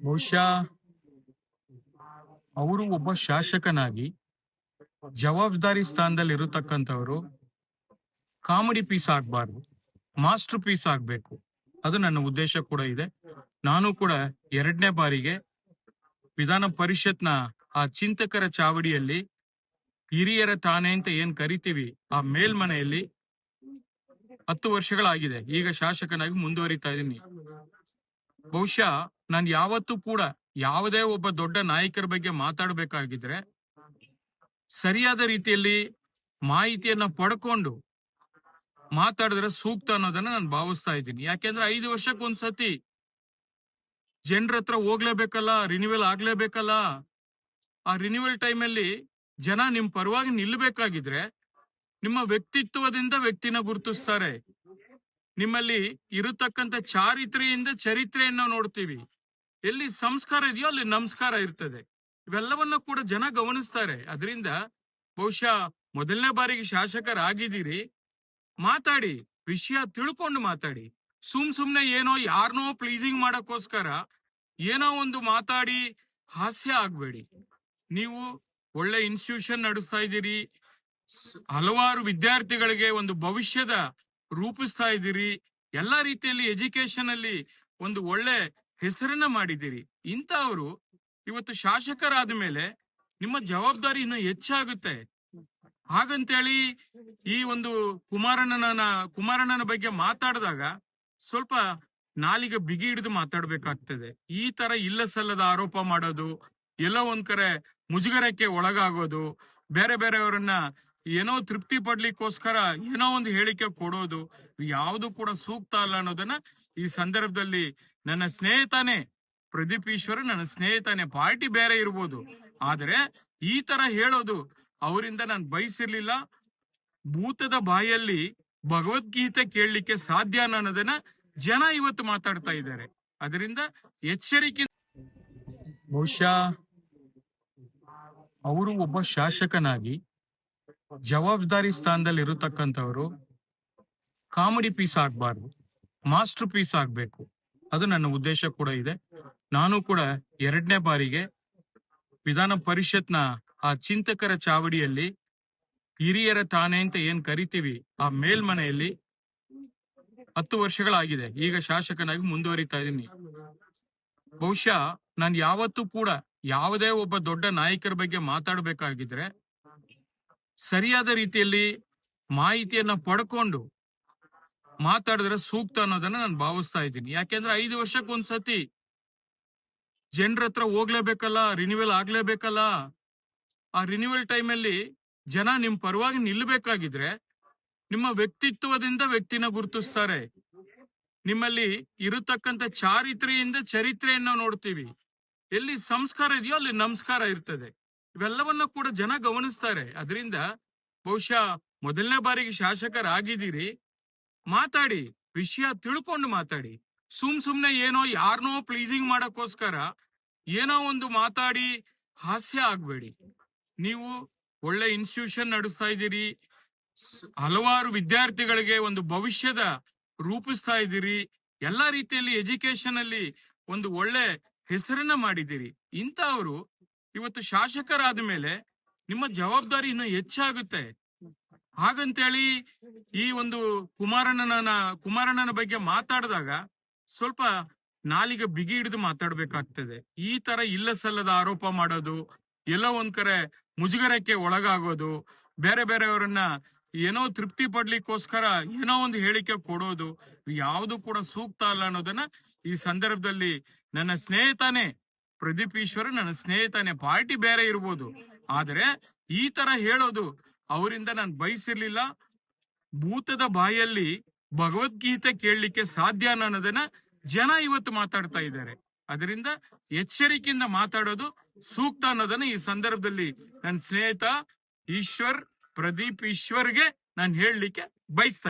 ಬಹುಶಃ ಅವರು ಒಬ್ಬ ಶಾಸಕನಾಗಿ ಜವಾಬ್ದಾರಿ ಸ್ಥಾನದಲ್ಲಿ ಇರತಕ್ಕಂಥವರು ಕಾಮಿಡಿ ಪೀಸ್ ಆಗಬಾರ್ದು, ಮಾಸ್ಟರ್ ಪೀಸ್ ಆಗಬೇಕು. ಅದು ನನ್ನ ಉದ್ದೇಶ ಕೂಡ ಇದೆ. ನಾನು ಕೂಡ 2ನೇ ಬಾರಿಗೆ ವಿಧಾನ ಪರಿಷತ್ನ ಆ ಚಿಂತಕರ ಚಾವಡಿಯಲ್ಲಿ ಹಿರಿಯರ ತಾನೆ ಅಂತ ಏನ್ ಕರಿತೀವಿ ಆ ಮೇಲ್ಮನೆಯಲ್ಲಿ 10 ವರ್ಷಗಳಾಗಿದೆ. ಈಗ ಶಾಸಕನಾಗಿ ಮುಂದುವರಿತಾ ಇದ್ದೀನಿ. ಬಹುಶಃ ನಾನು ಯಾವತ್ತೂ ಕೂಡ ಯಾವುದೇ ಒಬ್ಬ ದೊಡ್ಡ ನಾಯಕರ ಬಗ್ಗೆ ಮಾತಾಡಬೇಕಾಗಿದ್ರೆ ಸರಿಯಾದ ರೀತಿಯಲ್ಲಿ ಮಾಹಿತಿಯನ್ನ ಪಡ್ಕೊಂಡು ಮಾತಾಡಿದ್ರೆ ಸೂಕ್ತ ಅನ್ನೋದನ್ನ ನಾನು ಭಾವಿಸ್ತಾ ಇದ್ದೀನಿ. ಯಾಕೆಂದ್ರೆ 5 ವರ್ಷಕ್ಕೊಂದ್ಸತಿ ಜನರ ಹತ್ರ ಹೋಗ್ಲೇಬೇಕಲ್ಲ, ರಿನ್ಯೂವಲ್ ಆಗ್ಲೇಬೇಕಲ್ಲ. ಆ ರಿನ್ಯೂವಲ್ ಟೈಮಲ್ಲಿ ಜನ ನಿಮ್ ಪರವಾಗಿ ನಿಲ್ಲಬೇಕಾಗಿದ್ರೆ ನಿಮ್ಮ ವ್ಯಕ್ತಿತ್ವದಿಂದ ವ್ಯಕ್ತಿನ ಗುರುತಿಸ್ತಾರೆ. ನಿಮ್ಮಲ್ಲಿ ಇರತಕ್ಕಂತ ಚಾರಿತ್ರೆಯಿಂದ ಚರಿತ್ರೆಯನ್ನ ನೋಡ್ತೀವಿ. ಎಲ್ಲಿ ಸಂಸ್ಕಾರ ಇದೆಯೋ ಅಲ್ಲಿ ನಮಸ್ಕಾರ ಇರ್ತದೆ. ಇವೆಲ್ಲವನ್ನ ಕೂಡ ಜನ ಗಮನಿಸ್ತಾರೆ. ಅದರಿಂದ ಬಹುಶಃ 1ನೇ ಬಾರಿಗೆ ಶಾಸಕರಾಗಿದ್ದೀರಿ, ಮಾತಾಡಿ, ವಿಷಯ ತಿಳ್ಕೊಂಡು ಮಾತಾಡಿ. ಸುಮ್ನೆ ಏನೋ ಯಾರನೋ ಪ್ಲೀಸಿಂಗ್ ಮಾಡಕ್ಕೋಸ್ಕರ ಏನೋ ಒಂದು ಮಾತಾಡಿ ಹಾಸ್ಯ ಆಗ್ಬೇಡಿ. ನೀವು ಒಳ್ಳೆ ಇನ್ಸ್ಟಿಟ್ಯೂಷನ್ ನಡೆಸ್ತಾ ಇದ್ದೀರಿ, ಹಲವಾರು ವಿದ್ಯಾರ್ಥಿಗಳಿಗೆ ಒಂದು ಭವಿಷ್ಯದ ರೂಪಿಸ್ತಾ ಇದ್ದೀರಿ, ಎಲ್ಲಾ ರೀತಿಯಲ್ಲಿ ಎಜುಕೇಶನ್ ಅಲ್ಲಿ ಒಂದು ಒಳ್ಳೆ ಹೆಸರನ್ನ ಮಾಡಿದ್ದೀರಿ. ಇಂಥವರು ಇವತ್ತು ಶಾಸಕರಾದ ಮೇಲೆ ನಿಮ್ಮ ಜವಾಬ್ದಾರಿ ಇನ್ನೂ ಹೆಚ್ಚಾಗುತ್ತೆ. ಹಾಗಂತೇಳಿ ಈ ಒಂದು ಕುಮಾರಣ್ಣನ ಬಗ್ಗೆ ಮಾತಾಡಿದಾಗ ಸ್ವಲ್ಪ ನಾಲಿಗೆ ಬಿಗಿ ಹಿಡಿದು ಮಾತಾಡ್ಬೇಕಾಗ್ತದೆ. ಈ ತರ ಇಲ್ಲ ಸಲ್ಲದ ಆರೋಪ ಮಾಡೋದು, ಎಲ್ಲೋ ಒಂದ್ ಕಡೆ ಮುಜುಗರಕ್ಕೆ ಒಳಗಾಗೋದು, ಬೇರೆ ಬೇರೆಯವರನ್ನ ಏನೋ ತೃಪ್ತಿ ಪಡ್ಲಿಕ್ಕೋಸ್ಕರ ಏನೋ ಒಂದು ಹೇಳಿಕೆ ಕೊಡೋದು, ಯಾವುದು ಕೂಡ ಸೂಕ್ತ ಅಲ್ಲ ಅನ್ನೋದನ್ನ ಈ ಸಂದರ್ಭದಲ್ಲಿ ನನ್ನ ಸ್ನೇಹಿತನೇ ಪ್ರದೀಪ್ ಈಶ್ವರ್, ನನ್ನ ಸ್ನೇಹಿತನೇ, ಪಾರ್ಟಿ ಬೇರೆ ಇರ್ಬೋದು, ಆದ್ರೆ ಈ ತರ ಹೇಳೋದು ಅವರಿಂದ ನಾನು ಬಯಸಿರ್ಲಿಲ್ಲ. ಭೂತದ ಬಾಯಲ್ಲಿ ಭಗವದ್ಗೀತೆ ಕೇಳಲಿಕ್ಕೆ ಸಾಧ್ಯ ಅನ್ನೋದನ್ನ ಜನ ಇವತ್ತು ಮಾತಾಡ್ತಾ ಇದ್ದಾರೆ. ಅದರಿಂದ ಎಚ್ಚರಿಕೆ. ಬಹುಶಃ ಅವರು ಒಬ್ಬ ಶಾಸಕನಾಗಿ ಜವಾಬ್ದಾರಿ ಸ್ಥಾನದಲ್ಲಿ ಇರತಕ್ಕಂಥವರು ಕಾಮಿಡಿ ಪೀಸ್ ಆಗಬಾರ್ದು, ಮಾಸ್ಟರ್ ಪೀಸ್ ಆಗಬೇಕು. ಅದು ನನ್ನ ಉದ್ದೇಶ ಕೂಡ ಇದೆ. ನಾನು ಕೂಡ 2ನೇ ಬಾರಿಗೆ ವಿಧಾನ ಪರಿಷತ್ನ ಆ ಚಿಂತಕರ ಚಾವಡಿಯಲ್ಲಿ ಹಿರಿಯರ ತಾನೆ ಅಂತ ಏನ್ ಕರಿತೀವಿ ಆ ಮೇಲ್ಮನೆಯಲ್ಲಿ 10 ವರ್ಷಗಳಾಗಿದೆ. ಈಗ ಶಾಸಕನಾಗಿ ಮುಂದುವರಿತಾ ಇದ್ದೀನಿ. ಬಹುಶಃ ನಾನು ಯಾವತ್ತೂ ಕೂಡ ಯಾವುದೇ ಒಬ್ಬ ದೊಡ್ಡ ನಾಯಕರ ಬಗ್ಗೆ ಮಾತಾಡಬೇಕಾಗಿದ್ರೆ ಸರಿಯಾದ ರೀತಿಯಲ್ಲಿ ಮಾಹಿತಿಯನ್ನ ಪಡ್ಕೊಂಡು ಮಾತಾಡಿದ್ರೆ ಸೂಕ್ತ ಅನ್ನೋದನ್ನ ನಾನು ಭಾವಿಸ್ತಾ ಇದ್ದೀನಿ. ಯಾಕೆಂದ್ರೆ 5 ವರ್ಷಕ್ಕೊಂದ್ಸತಿ ಜನರ ಹತ್ರ ಹೋಗ್ಲೇಬೇಕಲ್ಲ, ರಿನ್ಯೂವಲ್ ಆಗ್ಲೇಬೇಕಲ್ಲ. ಆ ರಿನ್ಯೂವಲ್ ಟೈಮಲ್ಲಿ ಜನ ನಿಮ್ ಪರವಾಗಿ ನಿಲ್ಲಬೇಕಾಗಿದ್ರೆ ನಿಮ್ಮ ವ್ಯಕ್ತಿತ್ವದಿಂದ ವ್ಯಕ್ತಿನ ಗುರುತಿಸ್ತಾರೆ. ನಿಮ್ಮಲ್ಲಿ ಇರತಕ್ಕಂತ ಚಾರಿತ್ರೆಯಿಂದ ಚರಿತ್ರೆಯನ್ನ ನೋಡ್ತೀವಿ. ಎಲ್ಲಿ ಸಂಸ್ಕಾರ ಇದೆಯೋ ಅಲ್ಲಿ ನಮಸ್ಕಾರ ಇರ್ತದೆ. ಇವೆಲ್ಲವನ್ನ ಕೂಡ ಜನ ಗಮನಿಸ್ತಾರೆ. ಅದರಿಂದ ಬಹುಶಃ 1ನೇ ಬಾರಿಗೆ ಶಾಸಕರಾಗಿದ್ದೀರಿ, ಮಾತಾಡಿ, ವಿಷಯ ತಿಳ್ಕೊಂಡು ಮಾತಾಡಿ. ಸುಮ್ನೆ ಏನೋ ಯಾರನೋ ಪ್ಲೀಸಿಂಗ್ ಮಾಡಕ್ಕೋಸ್ಕರ ಏನೋ ಒಂದು ಮಾತಾಡಿ ಹಾಸ್ಯ ಆಗ್ಬೇಡಿ. ನೀವು ಒಳ್ಳೆ ಇನ್ಸ್ಟಿಟ್ಯೂಷನ್ ನಡೆಸ್ತಾ ಇದ್ದೀರಿ, ಹಲವಾರು ವಿದ್ಯಾರ್ಥಿಗಳಿಗೆ ಒಂದು ಭವಿಷ್ಯದ ರೂಪಿಸ್ತಾ ಇದ್ದೀರಿ, ಎಲ್ಲಾ ರೀತಿಯಲ್ಲಿ ಎಜುಕೇಶನ್ ಅಲ್ಲಿ ಒಂದು ಒಳ್ಳೆ ಹೆಸರನ್ನ ಮಾಡಿದ್ದೀರಿ. ಇಂಥವರು ಇವತ್ತು ಶಾಸಕರಾದ ಮೇಲೆ ನಿಮ್ಮ ಜವಾಬ್ದಾರಿ ಇನ್ನೂ ಹೆಚ್ಚಾಗುತ್ತೆ. ಹಾಗಂತೇಳಿ ಈ ಒಂದು ಕುಮಾರಣ್ಣನ ಬಗ್ಗೆ ಮಾತಾಡಿದಾಗ ಸ್ವಲ್ಪ ನಾಲಿಗೆ ಬಿಗಿ ಹಿಡಿದು ಮಾತಾಡ್ಬೇಕಾಗ್ತದೆ. ಈ ತರ ಇಲ್ಲ ಸಲ್ಲದ ಆರೋಪ ಮಾಡೋದು, ಎಲ್ಲೋ ಒಂದ್ ಕಡೆ ಮುಜುಗರಕ್ಕೆ ಒಳಗಾಗೋದು, ಬೇರೆ ಬೇರೆಯವರನ್ನ ಏನೋ ತೃಪ್ತಿ ಪಡ್ಲಿಕ್ಕೋಸ್ಕರ ಏನೋ ಒಂದು ಹೇಳಿಕೆ ಕೊಡೋದು, ಯಾವುದು ಕೂಡ ಸೂಕ್ತ ಅಲ್ಲ ಅನ್ನೋದನ್ನ ಈ ಸಂದರ್ಭದಲ್ಲಿ ನನ್ನ ಸ್ನೇಹಿತನೇ ಪ್ರದೀಪ್ ಈಶ್ವರ್, ನನ್ನ ಸ್ನೇಹಿತನೇ, ಪಾರ್ಟಿ ಬೇರೆ ಇರ್ಬೋದು, ಆದ್ರೆ ಈ ತರ ಹೇಳೋದು ಅವರಿಂದ ನಾನು ಬಯಸಿರ್ಲಿಲ್ಲ. ಭೂತದ ಬಾಯಲ್ಲಿ ಭಗವದ್ಗೀತೆ ಕೇಳಲಿಕ್ಕೆ ಸಾಧ್ಯ ಅನ್ನೋದನ್ನ ಜನ ಇವತ್ತು ಮಾತಾಡ್ತಾ ಇದ್ದಾರೆ. ಅದರಿಂದ ಎಚ್ಚರಿಕೆಯಿಂದ ಮಾತಾಡೋದು ಸೂಕ್ತ ಅನ್ನೋದನ್ನ ಈ ಸಂದರ್ಭದಲ್ಲಿ ನನ್ನ ಸ್ನೇಹಿತ ಪ್ರದೀಪ್ ಈಶ್ವರ್ಗೆ ನಾನು ಹೇಳಲಿಕ್ಕೆ ಬಯಸ್ತಾ